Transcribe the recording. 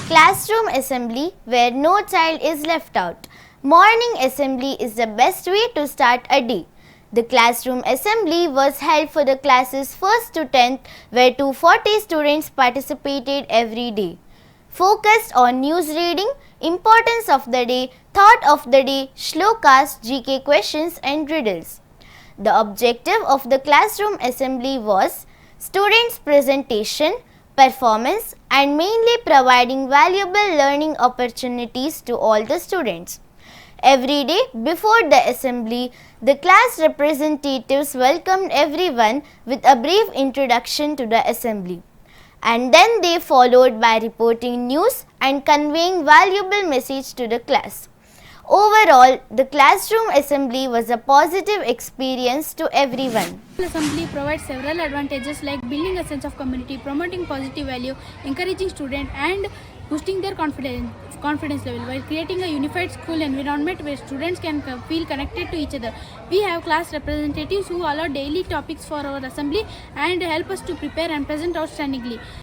Classroom assembly where no child is left out. Morning assembly is the best way to start a day. The classroom assembly was held for the classes 1st to 10th where 240 students participated every day. Focused on news reading, importance of the day, thought of the day, shlokas, GK questions and riddles. The objective of the classroom assembly was students' presentation, performance and mainly providing valuable learning opportunities to all the students. Every day before the assembly, the class representatives welcomed everyone with a brief introduction to the assembly. And then they followed by reporting news and conveying valuable message to the class. Overall, the classroom assembly was a positive experience to everyone. Assembly provides several advantages like building a sense of community, promoting positive value, encouraging students and boosting their confidence level while creating a unified school environment where students can feel connected to each other. We have class representatives who allow daily topics for our assembly and help us to prepare and present outstandingly.